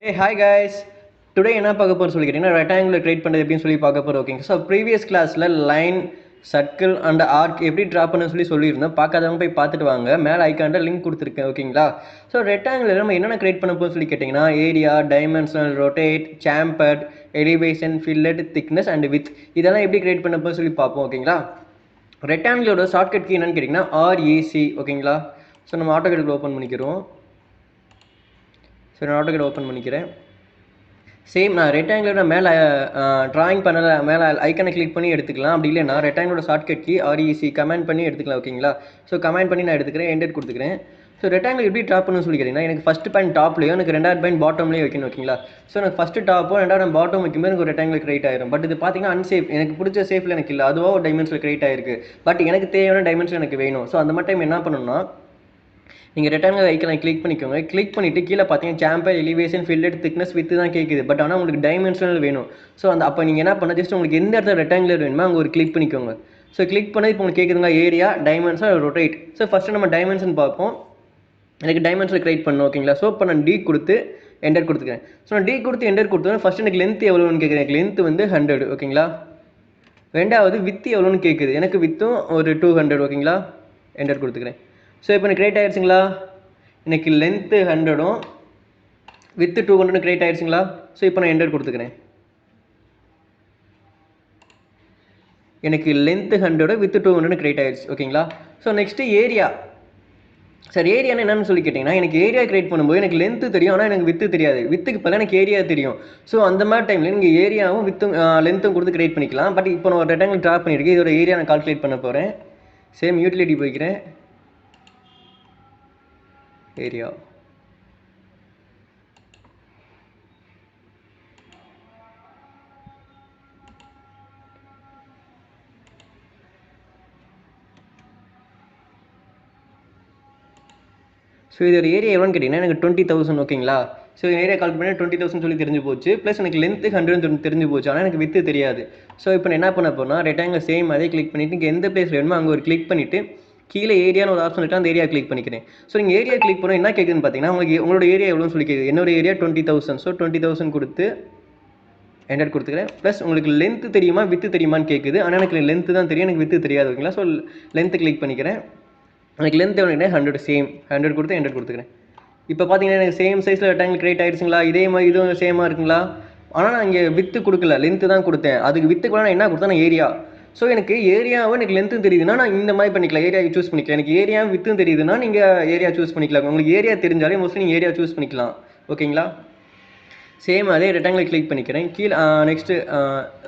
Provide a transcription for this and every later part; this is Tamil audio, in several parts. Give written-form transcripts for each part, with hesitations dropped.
Hey, hi guys. Today என்ன பார்க்க போறோம் சொல்லி கேட்டீங்கன்னா ரெக்டாங்குலர் கிரியேட் பண்ணுறது எப்படின்னு சொல்லி பார்க்க போறோம். ஓகேங்க. ஸோ ப்ரீவியஸ் கிளாஸில் லைன் சர்க்கிள் அண்ட் ஆர்க் எப்படி ட்ரா பண்ண சொல்லியிருந்தேன். பார்க்காதவங்க போய் பார்த்துட்டு வாங்க. மேலே ஐக்கான்ட லிங்க் கொடுத்துருக்கேன். ஓகேங்களா. ஸோ ரெக்டாங்குலர் நம்ம என்னென்ன கிரியேட் பண்ண போகிறோம் சொல்லி கேட்டிங்கன்னா area, dimensional, rotate, chambered, elevation, fillet, thickness and with இதெல்லாம் எப்படி கிரியேட் பண்ண போகிறோம் சொல்லி பார்ப்போம். ஓகேங்களா. ரெக்டாங்குலரோட ஷார்ட்கட் கீ என்னன்னு கேட்டிங்கன்னா REC. ஓகேங்களா. ஸோ நம்ம AutoCAD ஓப்பன் பண்ணிக்கிறோம். ஸோ நான் AutoCAD ஓப்பன் பண்ணிக்கிறேன். சேம் நான் ரெக்டாங்குலர் மேலே ட்ராயிங் பண்ணல மேலே ஐக்கனை கிளிக் பண்ணி எடுத்துக்கலாம். அப்படி இல்லைன்னா ரெக்டாங்குலரோட ஷார்ட்கட் கீ REC கமெண்ட் பண்ணி எடுத்துக்கலாம். ஓகேங்களா. ஸோ கமெண்ட் பண்ணி நான் எடுத்துக்கிறேன், என்டர் கொடுத்துக்கிறேன். ஸோ ரெக்டாங்குலர் எப்படி ட்ரா பண்ணணும்னு சொல்லி கேட்டிங்கன்னா எனக்கு ஃபஸ்ட் பாயிண்ட் டாப்லையும் எனக்கு ரெண்டாவது பாயிண்ட் பாட்டம்லேயும் வைக்கணும். ஓகேங்களா. ஸோ எனக்கு ஃபஸ்ட்டு டாப்போ ரெண்டாவது பாட்டம் வைக்கும்போது எனக்கு ஒரு ரெக்டாங்குலர் கிரியேட் ஆயிரும். பட் இது பார்த்தீங்கன்னா அன்சேஃப், எனக்கு பிடிச்ச சேஃபில் எனக்கு இல்லை, அதுவாக ஒரு டைமென்ஷனில் கிரியேட் ஆயிருக்கு. பட் எனக்கு தேவையான டைமென்ஷன் எனக்கு வேணும். ஸோ அந்த மாதிரி டைம் என்ன பண்ணணும்னா நீங்கள் ரெக்டாங்குலர் ஐக்கனை கிளிக் பண்ணிக்கோங்க. கிளிக் பண்ணிவிட்டு கீழே பார்த்தீங்கன்னா sambar, elevation, fillet, thickness, with தான் கேட்குது. பட் ஆனால் உங்களுக்கு டைமென்ஷனல் வேணும். ஸோ அப்போ நீங்கள் என்ன பண்ண ஜஸ்ட் உங்களுக்கு எந்த இடத்துல ரெக்டாங்குலர் வேணுமோ அங்கே ஒரு கிளிக் பண்ணிக்கோங்க. ஸோ கிளிக் பண்ணி இப்போ உங்களுக்கு கேட்குதுங்க area, dimension, rotate. So first நம்ம டைமென்ஷன் பார்ப்போம். எனக்கு டைமென்ஷன் கிரியேட் பண்ணணும். ஓகேங்களா. ஸோ இப்போ நான் D கொடுத்து என்டர் கொடுத்துக்கிறேன். ஸோ நான் D கொடுத்து என்டர் கொடுத்தோன்னா ஃபஸ்ட்டு எனக்கு லென்த் எவ்வளோன்னு கேட்குறேன். எனக்கு லென்த் வந்து 100. ஓகேங்களா. ரெண்டாவது வித் எவ்வளோன்னு கேட்குது. எனக்கு வித்தும் ஒரு 200. ஓகேங்களா. என்டர் கொடுத்துக்கிறேன். ஸோ இப்போ எனக்கு கிரியேட் ஆகிடுச்சுங்களா. எனக்கு லென்த்து 100ம் வித்து 200 கிரியேட் ஆகிடுச்சுங்களா. ஸோ இப்போ நான் என்டர் கொடுத்துக்கிறேன். எனக்கு லென்த்து 100 வித்து 200 கிரியேட் ஆகிடுச்சு. ஓகேங்களா. So next area. சார் ஏரியான்னு என்னன்னு சொல்லி கேட்டிங்கன்னா எனக்கு ஏரியா கிரியேட் பண்ணும்போது எனக்கு லென்த்து தெரியும், ஆனால் எனக்கு வித்து தெரியாது. வித்துக்கு பதிலாக எனக்கு ஏரியா தெரியும். ஸோ அந்த மாதிரி டைமில் நீங்கள் ஏரியாவும் வித்தும் லென்த்தும் கொடுத்து கிரியேட் பண்ணிக்கலாம். பட் இப்போ நான் ஒரு ரெக்டாங்கிள் ட்ரா பண்ணியிருக்கேன். இதோட ஏரியா நான் கால்குலேட் பண்ண போகிறேன். சேம் யூட்டிலிட்டி போய்க்கிறேன். ஏரியா ஸோ இதோட ஏரியா எவ்வளோன்னு கேட்டிங்கன்னா எனக்கு 20,000. ஓகேங்களா. ஸோ ஏரியா கால்குலேட் பண்ணி 20,000 சொல்லி தெரிஞ்சு போச்சு. ப்ளஸ் எனக்கு லென்த்து 100 தெரிஞ்சு போச்சு, ஆனால் எனக்கு வித்து தெரியாது. ஸோ இப்போ நான் என்ன பண்ண போனால் ரெக்டாங்கிள் சேம் அதே கிளிக் பண்ணிவிட்டு இங்கே எந்த பிளேஸ் வேணுமோ அங்கே ஒரு கிளிக் பண்ணிவிட்டு கீழே ஏரியான்னு ஒரு ஆப்ஷன் இருக்கு, அந்த ஏரியா கிளிக் பண்ணிக்கிறேன். ஸோ நீங்கள் ஏரியா கிளிக் பண்ணோம் என்ன கேட்குதுன்னு பார்த்தீங்கன்னா உங்களுக்கு உங்களோட ஏரியா எவ்வளோன்னு சொல்லி கேட்குது. என்னோட ஏரியா 20,000. ஸோ 20,000 கொடுத்து என்டர் கொடுத்துக்கிறேன். ப்ளஸ் உங்களுக்கு லென்த்து தெரியுமா வித்து தெரியுமான்னு கேட்குது. ஆனால் எனக்கு லென்த்து தான் தெரியும், எனக்கு வித்து தெரியாது. ஓகேங்களா. ஸோ லென்த்து கிளிக் பண்ணிக்கிறேன். எனக்கு லென்த் எவ்வளோ 100. சேம் 100 கொடுத்து என்டர் கொடுத்துக்கிறேன். இப்போ பார்த்தீங்கன்னா எனக்கு சேம் சைஸில் ரெக்டாங்கிள் கிரியேட் ஆகிடுச்சுங்களா. இதே மாதிரி இதுவும் சேமாக இருக்குங்களா. ஆனால் நான் இங்கே வித்து கொடுக்கல, லென்த்து தான் கொடுத்தேன். அதுக்கு வித்துக்கு நான் என்ன கொடுத்தேன், நான் ஏரியா. ஸோ எனக்கு ஏரியாவும் எனக்கு லென்த்தும் தெரியுதுன்னா நான் இந்த மாதிரி பண்ணிக்கலாம், ஏரியா சூஸ் பண்ணிக்கலாம். எனக்கு ஏரியாவும் வித்தும் தெரியுதுன்னா நீங்கள் ஏரியா சூஸ் பண்ணிக்கலாம். உங்களுக்கு ஏரியா தெரிஞ்சாலே மோஸ்ட்லி நீங்கள் ஏரியா சூஸ் பண்ணிக்கலாம். ஓகேங்களா. சேம் அதே ரெக்டாங்கிள் கிளிக் பண்ணிக்கிறேன். கீழே நெக்ஸ்ட்டு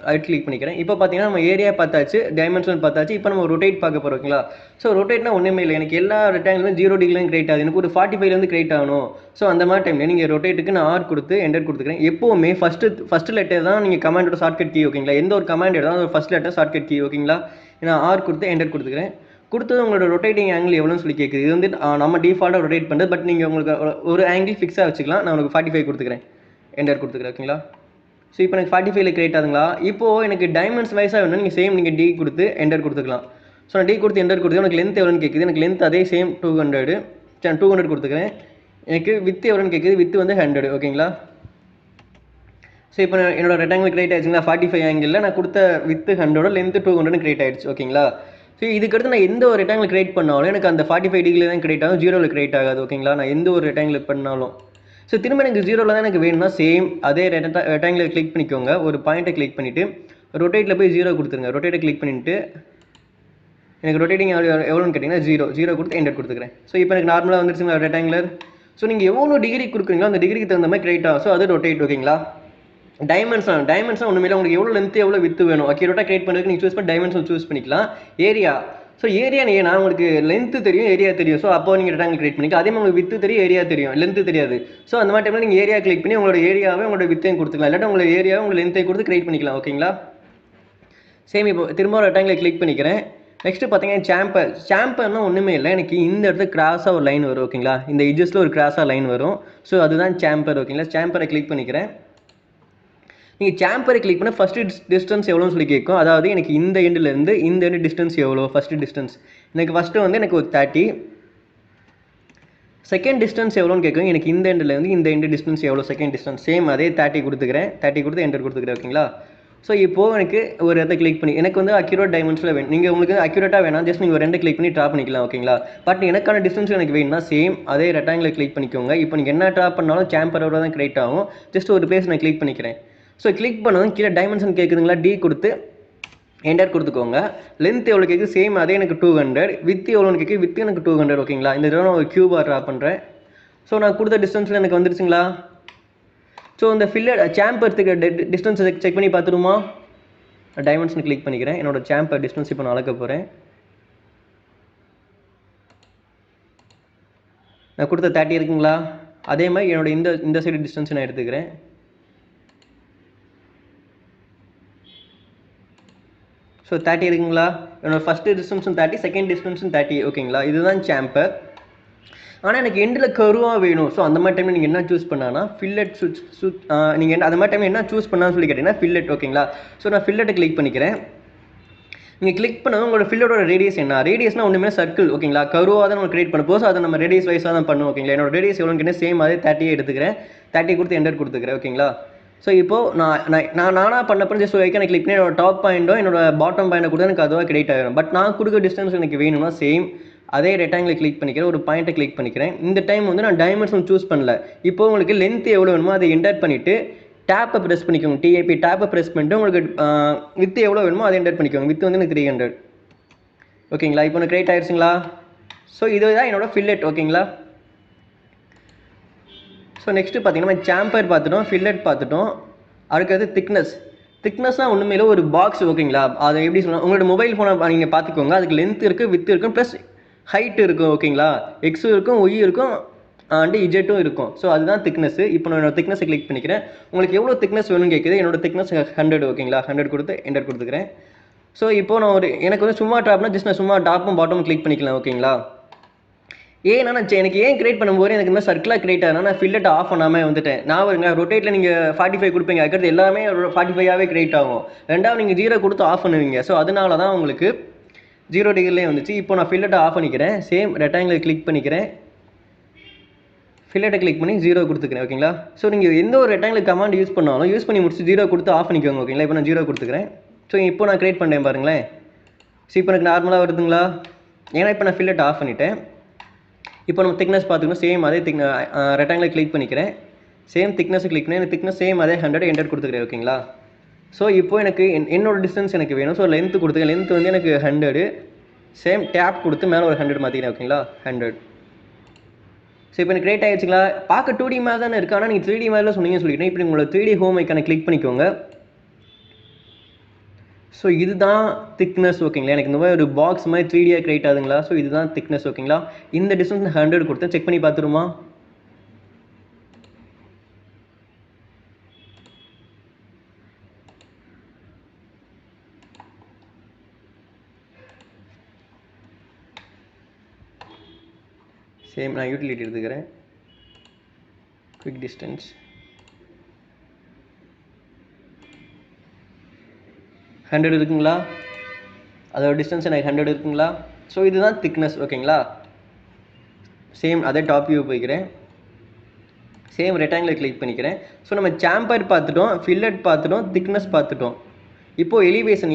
ரைட் கிளிக் பண்ணிக்கிறேன். இப்போ பார்த்தீங்கன்னா நம்ம ஏரியா பார்த்தாச்சு, டைமென்ஷன் பார்த்தாச்சு. இப்போ நம்ம ரொட்டேட் பார்க்க போகிறோம். ஓகேங்களா. ஸோ ரொட்டேட்னா ஒன்றுமே இல்லை, எனக்கு எல்லா ரெக்டாங்கிளும் 0 டிகிரிலையும் கிரியேட் ஆகுது. எனக்கு ஒரு 45லேருந்து கிரியேட் ஆகணும். ஸோ அந்த மாதிரி டைமில் நீங்கள் ரொட்டேட்டுக்கு நான் R கொடுத்து என்டர் கொடுத்துக்கிறேன். எப்போவுமே ஃபஸ்ட்டு லெட்டர் தான் நீங்கள் கமாண்டோட ஷார்ட்கட் கீ. ஓகேங்களா. எந்த ஒரு கமாண்ட் எடுத்தாலும் ஒரு ஃபஸ்ட் லெட்டர் ஷார்ட்கட் கீ. ஓகேங்களா. நான் R கொடுத்து என்டர் கொடுத்துக்கிறேன். கொடுத்தது உங்களோட ரொட்டேட்டிங் ஆங்கிள் எவ்வளோன்னு சொல்லி கேட்குது. இது வந்து நம்ம டிஃபால்ட்டாக ரொட்டேட் பண்ணுறது. பட் நீங்கள் உங்களுக்கு ஒரு ஆங்கிள் ஃபிக்ஸாக வச்சுக்கலாம். நான் உங்களுக்கு 45 கொடுத்துக்கிறேன். என்டர் கொடுத்துக்கிறேன். ஓகேங்களா. ஸோ இப்போ எனக்கு 45ல் கிரியேட் ஆகுதுங்களா. இப்போது எனக்கு டைமென்ஷன் வைஸாக வேணும். நீங்கள் சேம் நீங்கள் D கொடுத்து என்டர் கொடுத்துக்கலாம். ஸோ நான் D கொடுத்து என்டர் கொடுத்து எனக்கு லென்த் எவ்வளோன்னு கேட்குது. எனக்கு லென்த் அதே சேம் 200 கொடுத்துக்கிறேன். எனக்கு வித்து எவ்வளோன்னு கேட்குது. வித்து வந்து 100. ஓகேங்களா. ஸோ இப்போ என்னோட ரெக்டாங்கிள் கிரியேட் ஆகிடுச்சுங்களா. 45 ஆங்கிளில் நான் கொடுத்த வித்து 100, லென்த்து 200 கிரியேட் ஆகிடுச்சு. ஓகேங்களா. ஸோ இதுக்கடுத்து நான் எந்த ஒரு ரெக்டாங்கிள் கிரியேட் பண்ணாலும் எனக்கு அந்த 45 டிகிரியில் தான் கிரியேட் ஆகும், 0ல் கிரியேட் ஆகாது. ஓகேங்களா. நான் எந்த ஒரு ரெக்டாங்கிள் பண்ணாலும் ஸோ திரும்ப எனக்கு 0ல் தான் எனக்கு வேணும்னா சேம் அதே ரெக்டாங்கிள் கிளிக் பண்ணிக்கோங்க. ஒரு பாயிண்ட்டை கிளிக் பண்ணிவிட்டு ரொட்டேட்டில் போய் 0 கொடுத்துருங்க. ரொட்டேட்டை கிளிக் பண்ணிவிட்டு எனக்கு ரொட்டேட்டிங் எவ்வளோன்னு கேட்டிங்கன்னா 0 கொடுத்து என்டர் கொடுத்துக்கிறேன். ஸோ இப்போ எனக்கு நார்மலாக வந்துருச்சுங்களா ரெக்டாங்குலர். ஸோ நீங்கள் எவ்வளோ டிகிரி கொடுக்குறீங்களோ அந்த டிகிரிக்கு தகுந்த மாதிரி கிரியேட் ஆகும். ஸோ அது ரொட்டேட். ஓகேங்களா. டைமென்ஷன் ஒன்றுமே உங்களுக்கு எவ்வளோ லென்த்து எவ்வளோ வித்து வேணும். அக்யூரேட்டாக கிரியேட் பண்ணுறதுக்கு நீங்கள் சூஸ் பண்ணி டைமென்ஷன் சூஸ் பண்ணிக்கலாம். ஏரியா. ஸோ ஏரியா ஏன்னா உங்களுக்கு லென்த்து தெரியும், ஏரியா தெரியும். ஸோ அப்போ நீங்கள் ரெக்டாங்கிள் கிரியேட் பண்ணிக்கலாம். அதே மாதிரி உங்களுக்கு வித்து தெரியும், ஏரியா தெரியும், லென்த்து தெரியாது. ஸோ அந்த மாதிரி டைமில் நீங்கள் ஏரியா கிளிக் பண்ணி உங்களோட ஏரியாவே உங்களோட வித்தையும் கொடுத்துக்கலாம். இல்லாட்டி உங்களோட ஏரியாவை உங்களோட லென்த்தையும் கொடுத்து கிரியேட் பண்ணிக்கலாம். ஓகேங்களா. சேம் இப்போ திரும்ப ரெக்டாங்கிளை கிளிக் பண்ணிக்கிறேன். நெக்ஸ்ட்டு பார்த்தீங்கன்னா சாம்பர்னால் ஒன்றுமே இல்லை, எனக்கு இந்த இடத்துல கிராஸாக ஒரு லைன் வரும். ஓகேங்களா. இந்த எட்ஜஸில் ஒரு கிராஸாக லைன் வரும். ஸோ அதுதான் சாம்பர். ஓகேங்களா. சாம்பரை கிளிக் பண்ணிக்கிறேன். நீங்கள் சாம்பரை கிளிக் பண்ண ஃபஸ்ட்டு டிஸ்டன்ஸ் எவ்வளோன்னு சொல்லி கேட்கும். அதாவது எனக்கு இந்த எண்டுலேருந்து இந்த எண்டு டிஸ்டன்ஸ் எவ்வளோ ஃபஸ்ட்டு டிஸ்டன்ஸ். எனக்கு ஃபஸ்ட்டு வந்து எனக்கு ஒரு 30. செகண்ட் டிஸ்டன்ஸ் எவ்வளோன்னு கேட்கும். எனக்கு இந்த எண்டில் வந்து இந்த எண்டு டிஸ்டன்ஸ் எவ்வளோ செகண்ட் டிஸ்டன்ஸ் சேம் அதே 30 கொடுத்துக்கிறேன். 30 கொடுத்து என்டர் கொடுத்துக்கிறேன். ஓகேங்களா. ஸோ இப்போது எனக்கு ஒரு இடத்த கிளிக் பண்ணி எனக்கு வந்து அக்யூரேட் டைமென்ஷனில் வேணும். நீங்கள் உங்களுக்கு அக்யூரேட்டாக வேணாம், ஜஸ்ட் நீங்கள் ஒரு ரெண்டு கிளிக் பண்ணி ட்ரா பண்ணிக்கலாம். ஓகேங்களா. பட் எனக்கான டிஸ்டன்ஸ் எனக்கு வேணும்னா சேம் அதே ரெக்டாங்கில் கிளிக் பண்ணிக்கோங்க. இப்போ நீங்கள் என்ன ட்ரா பண்ணாலும் சேம்பரோட தான் கிரியேட் ஆகும். ஜஸ்ட் ஒரு பிளேஸ் நான் கிளிக் பண்ணிக்கிறேன். ஸோ கிளிக் பண்ணதும் கீழே டைமென்ஷன் கேட்குதுங்களா, டி கொடுத்து என்டர் கொடுத்துக்கோங்க. லென்த் எவ்வளோ கேட்குது சேம் அதே எனக்கு 200. வித் எவ்வளோன்னு கேட்குது, வித் எனக்கு 200. ஓகேங்களா. இந்த தடவை நான் ஒரு கியூபாக ட்ரா பண்ணுறேன். ஸோ நான் கொடுத்த டிஸ்டன்ஸில் எனக்கு வந்துருச்சுங்களா. ஸோ இந்த ஃபில்லட் சேம்பருக்கு டிஸ்டன்ஸ் செக் பண்ணி பார்த்துருமா. டைமென்ஷன் கிளிக் பண்ணிக்கிறேன். என்னோட சேம்பர் டிஸ்டன்ஸ் இப்போ நான் அளக்க போகிறேன். நான் கொடுத்த 30 இருக்குங்களா. அதே மாதிரி என்னோட இந்த சைடு டிஸ்டன்ஸ் நான் எடுத்துக்கிறேன். ஸோ 30 இருக்குங்களா. என்னோட ஃபஸ்ட்டு டிஸ்டன்ஸும் 30, செகண்ட் டிஸ்டன்ஸும் 30. ஓகேங்களா. இதுதான் சேம்பர். ஆனால் எனக்கு எண்டில் கருவாக வேணும். ஸோ அந்த மாதிரி டைமில் நீங்கள் என்ன சூஸ் பண்ணான்னா ஃபில்லட் நீங்கள் அந்த மாதிரி டைமில் என்ன சூஸ் பண்ணான்னு சொல்லி கேட்டிங்கன்னா ஃபில்லட். ஓகேங்களா. ஸோ நான் ஃபில்லட்டை கிளிக் பண்ணிக்கிறேன். நீங்கள் கிளிக் பண்ணதும் உங்களோட ஃபில்லட்டோட ரேடியஸ் என்ன, ரேடியஸ்னால் ஒன்றுமே சர்க்கிள். ஓகேங்களா. கருவாக தான் நம்ம கிரியேட் பண்ண போது அதை நம்ம ரேடியஸ் வைஸாக தான் பண்ணுவோம். ஓகேங்களா. என்னோட ரேடியஸ் எவ்வளோன்னு கேட்டால் சேம் அதே 30 எடுத்துக்கிறேன். 30 கொடுத்து என்டர் கொடுத்துக்கிறேன். ஓகேங்களா. ஸோ இப்போது நானாக பண்ணப்போ ஜஸ்ட் ஒரு ஐக்கானை கிளிக் பண்ணி என்னோட டாப் பாயிண்ட்டோ என்னோட பாட்டம் பாயிண்ட்டை கூட எனக்கு அதுவாக கிரியேட் ஆகிடும். பட் நான் கொடுக்குற டிஸ்டன்ஸ் எனக்கு வேணும்னா சேம் அதே ரெக்டாங்கில் கிளிக் பண்ணிக்கிறேன். ஒரு பாயிண்ட்டை கிளிக் பண்ணிக்கிறேன். இந்த டைம் வந்து நான் டைமென்ஷன் சூஸ் பண்ணல. இப்போ உங்களுக்கு லென்த் எவ்வளோ வேணுமோ அதை என்டர் பண்ணிவிட்டு டேப்பை ப்ரெஸ் பண்ணிக்கோங்க. டிஐபி டேப்பை ப்ரெஸ் பண்ணிட்டு உங்களுக்கு வித் எவ்வளோ வேணுமோ அதை என்டர் பண்ணிக்கோங்க. வித் வந்து எனக்கு 300. ஓகேங்களா. இப்போ எனக்கு கிரியேட் ஆகிடுச்சுங்களா. ஸோ இதுதான் என்னோட ஃபில்லட். ஓகேங்களா. ஸோ நெக்ஸ்ட்டு பார்த்தீங்கன்னா சேம்பர் பார்த்துட்டோம், ஃபில்லட் பார்த்துட்டோம். அதுக்கடுத்து திக்னஸ்னால் ஒன்றுமே இல்லை, ஒரு பாக்ஸ். ஓகேங்களா. அதை எப்படி சொல்லலாம், உங்களோட மொபைல் ஃபோனை நீங்கள் பார்த்துக்கோங்க. அதுக்கு லென்த் இருக்குது, வித் இருக்கும், ப்ளஸ் ஹைட் இருக்கும். ஓகேங்களா. எக்ஸும் இருக்கும், ஒய் இருக்கும், அண்டு இஜெட்டும் இருக்கும். ஸோ அதுதான் திக்னஸ். இப்போ நான் என்னோட திக்னஸை கிளிக் பண்ணிக்கிறேன். உங்களுக்கு எவ்வளோ திக்னஸ் வேணும்னு கேட்குது. என்னோட திக்னஸ் 100. ஓகேங்களா. 100 கொடுத்து என்டர் கொடுத்துக்கிறேன். ஸோ இப்போது நான் எனக்கு வந்து சும்மா டாப்னா ஜஸ்ட் நான் சும்மா டாப்பும் பாட்டமும் கிளிக் பண்ணிக்கலாம். ஓகேங்களா. ஏன்னா எனக்கு ஏன் கிரியேட் பண்ணும்போது எனக்கு இந்த சர்க்கிளாக கிரியேட் ஆகுனா நான் ஃபில்லட் ஆஃப் பண்ணாமல் வந்துட்டேன். நான் வருங்க ரொட்டேட்டில் நீங்கள் 45 கொடுப்பீங்க, அதுக்கடுத்து எல்லாமே 45ஆகவே கிரியேட் ஆகும். ரெண்டாவது நீங்கள் 0 கொடுத்து ஆஃப் பண்ணுவீங்க. ஸோ அதனால தான் உங்களுக்கு 0 டிகிரிலே வந்துச்சு. இப்போ நான் ஃபில்லட்டை ஆஃப் பண்ணிக்கிறேன். சேம் ரெக்டாங்கில் கிளிக் பண்ணிக்கிறேன். ஃபில்லட்டை கிளிக் பண்ணி 0 கொடுத்துக்கிறேன். ஓகேங்களா. ஸோ நீங்கள் எந்த ஒரு ரெக்டாங்கில் கமாண்ட் யூஸ் பண்ணாலும் யூஸ் பண்ணி முடிச்சு 0 கொடுத்து ஆஃப் பண்ணிக்கோங்க. ஓகேங்களா. இப்போ நான் 0 கொடுத்துக்கிறேன். ஸோ இப்போ நான் கிரியேட் பண்ணேன் பாருங்களேன். ஸோ இப்போ எனக்கு நார்மலாக வருதுங்களா. ஏன்னா இப்போ நான் ஃபில்லட் ஆஃப் பண்ணிட்டேன். இப்போ நம்ம திக்னஸ் பார்த்துக்கணும். சேம் அதே ரெக்டாங்கில் கிளிக் பண்ணிக்கிறேன். சேம் திக்னஸை கிளிக் பண்ணி எனக்கு திக்னஸ் சேம் அதே 100 என்டர் கொடுத்துக்கிறேன். ஓகேங்களா. ஸோ இப்போ எனக்கு என்னோட டிஸ்டன்ஸ் எனக்கு வேணும். ஸோ லென்த்து கொடுத்துக்கிறேன். லென்த் வந்து எனக்கு 100. சேம் டேப் கொடுத்து மேலே ஒரு 100 மாற்றிக்கிறேன். ஓகேங்களா. 100. ஸோ இப்போ எனக்கு கிரியேட் ஆகிடுச்சுங்களா. பார்க்க 2D மாதிரி தானே இருக்குது. ஆனால் நீங்கள் 3D மாதிரிலாம் சொன்னீங்கன்னு சொல்லிக்கிறேன். இப்போ உங்களோட 3D ஹோம் ஐக்கானை கிளிக் பண்ணிக்கோங்க. ஸோ இதுதான் திக்னஸ். ஓகேங்களா. எனக்கு இந்த மாதிரி ஒரு பாக்ஸ் மாதிரி 3Dயாக கிரியேட் ஆகுதுங்களா. ஸோ இதுதான் திக்னஸ். ஓகேங்களா. இந்த டிஸ்டன்ஸ் 100 கொடுத்து செக் பண்ணி பார்த்துருமா. சேம் நான் யூட்டிலிட்டி எடுத்துக்கிறேன். குவிக் டிஸ்டன்ஸ் 100 இருக்குங்களா. அதோட டிஸ்டன்ஸ் எனக்கு 100 இருக்குங்களா. ஸோ இதுதான் திக்னஸ். ஓகேங்களா. சேம் அதே டாப் வியூ போய்க்கிறேன். சேம் ரெக்டாங்கில் கிளிக் பண்ணிக்கிறேன். ஸோ நம்ம சேம்பர் பார்த்துட்டோம், ஃபில்லட் பார்த்துட்டோம், திக்னஸ் பார்த்துட்டோம். இப்போது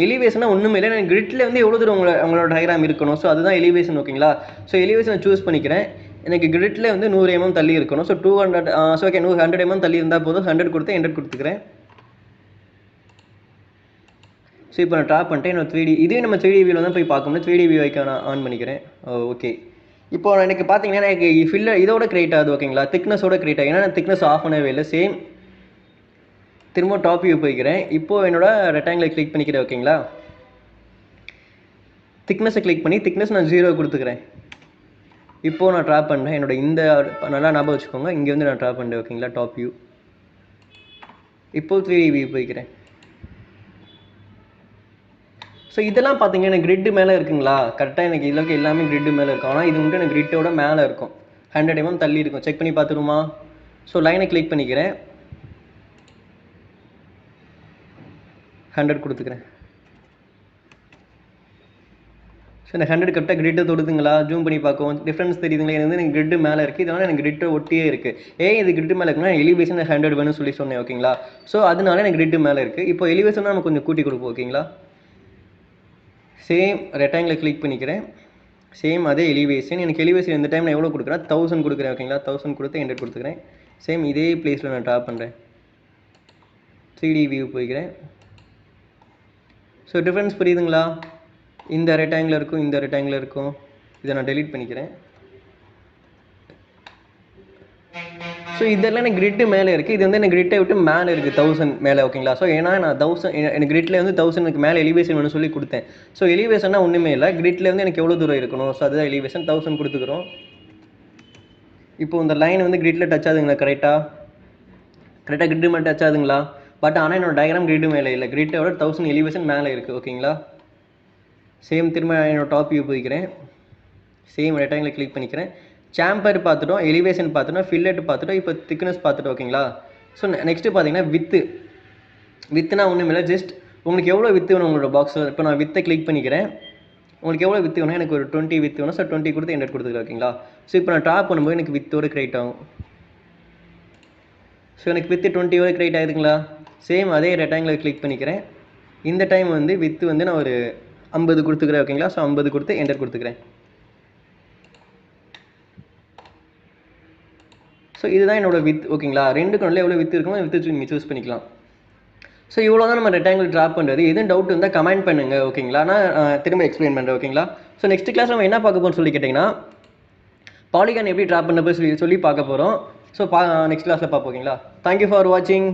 எலிவேஷனாக ஒன்றுமே இல்லை. எனக்கு கிரிட்டில் வந்து எவ்வளோ தூரம் உங்களோட டயக்ராம் இருக்கணும். ஸோ அதுதான் எலிவேஷன். ஓகேங்களா. ஸோ எலிவேஷனை சூஸ் பண்ணிக்கிறேன். எனக்கு கிரிட்டில் வந்து 100 mm தள்ளி இருக்கணும். ஸோ 200. ஸோ ஓகே 100 mm தள்ளி இருந்தால் போதும். 100 கொடுத்து என்டர் கொடுத்துக்கிறேன். ஸோ இப்போ நான் ட்ரா பண்ணிட்டேன். என்னோட 3D இதே நம்ம 3D வியூவில் தான் போய் பார்க்கணும். 3D வியூ ஐக்கான ஆன் பண்ணிக்கிறேன். ஓகே. இப்போ எனக்கு பார்த்தீங்கன்னா எனக்கு இதோட கிரியேட் ஆகுது. ஓகேங்களா. திக்னஸோட கிரியேட் ஆகுது. ஏன்னா நான் திக்னஸ் ஆஃப் பண்ணவே இல்லை. சேம் திரும்ப டாப் வியூ போய்க்கிறேன். இப்போது என்னோட ரெக்டாங்கில் கிளிக் பண்ணிக்கிறேன். ஓகேங்களா. திக்னஸை கிளிக் பண்ணி திக்னஸ் நான் 0 கொடுத்துக்கிறேன். இப்போது நான் ட்ரா பண்ணேன். என்னோட இந்த நல்லா ஞாபகம் வச்சுக்கோங்க. இங்கே வந்து நான் ட்ரா பண்ணேன். ஓகேங்களா. Top view. இப்போது 3D வியூ போய்க்கிறேன். ஸோ இதெல்லாம் பார்த்தீங்கன்னா எனக்கு கிரிட்டு மேலே இருக்குங்களா. கரெக்டாக எனக்கு இதில் எல்லாமே கிரிட்டு மேலே இருக்கும். ஆனால் இது வந்துட்டு எனக்கு கிரிட்டோட மேலே இருக்கும். 100 mm தள்ளி இருக்கும். செக் பண்ணி பார்த்துருமா. ஸோ லைனை கிளிக் பண்ணிக்கிறேன். 100 கொடுத்துக்கிறேன். ஸோ இந்த 100 கரெக்டாக கிரிட்டை தொடுதுங்களா, ஜூம் பண்ணி பார்க்கும், டிஃப்ரென்ஸ் தெரியுதுங்களா, இது வந்து எனக்கு கிரிட்டு மேலே இருக்குது, இதனால் எனக்கு கிரிட்டை ஒட்டியே இருக்குது. இது கிரிட்டு மேலே இருக்குன்னா எலிவேஷன் 100 வேணும்னு சொல்லி சொன்னேன் ஓகேங்களா. ஸோ அதனால எனக்கு கிரிட்டு மேலே இருக்குது. இப்போ எலிவேஷன் நம்ம கொஞ்சம் கூட்டி கொடுப்போம் ஓகேங்களா. சேம் ரெக்டாங்கில் கிளிக் பண்ணிக்கிறேன். சேம் அதே எலிவேஷன், எனக்கு எலிவேஷன் இந்த டைம் நான் எவ்வளோ கொடுக்குறேன், 1000 கொடுக்குறேன் ஓகேங்களா. 1000 கொடுத்து என்டர் கொடுத்துக்கிறேன். சேம் இதே பிளேஸில் நான் ட்ரா பண்ணுறேன். 3D வியூ போய்க்கிறேன். ஸோ டிஃப்ரென்ஸ் புரியுதுங்களா, இந்த ரெக்டாங்கில் இருக்கும், இந்த ரெக்டாங்கில் இருக்கும். இதை நான் டெலீட் பண்ணிக்கிறேன். ஸோ இதெல்லாம் எனக்கு கிரிட்டு மேலே இருக்குது, இது வந்து எனக்கு கிரிட்டை விட்டு மேலே இருக்குது 1000 மேலே ஓகேங்களா. ஸோ ஏன்னா நான் 1000 எனக்கு கிரிட்டில் வந்து 1000 மேலே எலிவேஷன் வேணும்னு சொல்லி கொடுத்தேன். ஸோ எலிவேஷன்னா ஒன்றுமே இல்லை, கிரிட்டில் வந்து எனக்கு எவ்வளோ தூரம் இருக்கணும், ஸோ அதுதான் எலிவேஷன் 1000 கொடுத்துக்கிறோம். இப்போ இந்த லைன் வந்து கிரிட்டில் டச் ஆகுதுங்களா, கரெக்டாக கிரிட்டு மேலே டச் ஆகுதுங்களா. பட் ஆனால் என்னோட டயக்ராம் கிரிட்டு மேலே இல்லை, கிரிட்டோட 1000 எலிவேஷன் மேலே இருக்குது ஓகேங்களா. சேம் திரும்ப என்னோட டாப் வியூ போய்க்கிறேன். சேம் ரெக்டாங்கில் கிளிக் பண்ணிக்கிறேன். சாம்பர் பார்த்துட்டோம், எலிவேஷன் பார்த்துட்டோம், ஃபில்லெட் பார்த்துட்டோம், இப்போ திக்னஸ் பார்த்துட்டோம் ஓகேங்களா. ஸோ நெக்ஸ்ட்டு பார்த்தீங்கன்னா வித்துனா ஒன்றும் இல்லை, ஜஸ்ட் உங்களுக்கு எவ்வளோ வித்து வேணும் உங்களோட பாக்ஸில். இப்போ நான் வித்தை கிளிக் பண்ணிக்கிறேன். உங்களுக்கு எவ்வளோ வித்து வேணும், எனக்கு ஒரு 20 வித்து வேணும். ஸோ 20 கொடுத்து என்டர் கொடுத்துக்கிறேன் ஓகேங்களா. ஸோ இப்போ நான் டாப் பண்ணும்போது எனக்கு வித்தோடு கிரியேட் ஆகும். ஸோ எனக்கு வித்து 20 கிரியேட் ஆகுதுங்களா. சேம் அதே ரெக்டாங்கில் கிளிக் பண்ணிக்கிறேன். இந்த டைம் வந்து வித்து வந்து நான் ஒரு 50 கொடுத்துக்கிறேன் ஓகேங்களா. ஸோ 50 கொடுத்து என்டர் கொடுத்துக்கிறேன். ஸோ இதுதான் என்னோட வித் ஓகேங்களா. ரெண்டுக்கு நல்ல எவ்வளோ வித்து இருக்குமோ வித்து நீங்கள் சூஸ் பண்ணிக்கலாம். ஸோ இவ்வளோ தான் நம்ம ரெக்டாங்கிள் ட்ரா பண்ணுறது. எதுவும் டவுட் இருந்தால் கமெண்ட் பண்ணுங்கள் ஓகேங்களா. நான் திரும்ப எக்ஸ்பிளைன் பண்ணுறேன் ஓகேங்களா. ஸோ நெக்ஸ்ட் கிளாஸ் நம்ம என்ன பார்க்க போகிறோம்னு சொல்லி கேட்டிங்கன்னா, பாலிகான் எப்படி ட்ரா பண்ண போய் சொல்லி பார்க்க போகிறோம். ஸோ நெக்ஸ்ட் கிளாஸில் பார்ப்போம் ஓகேங்களா. தேங்க்யூ ஃபார் வாட்சிங்.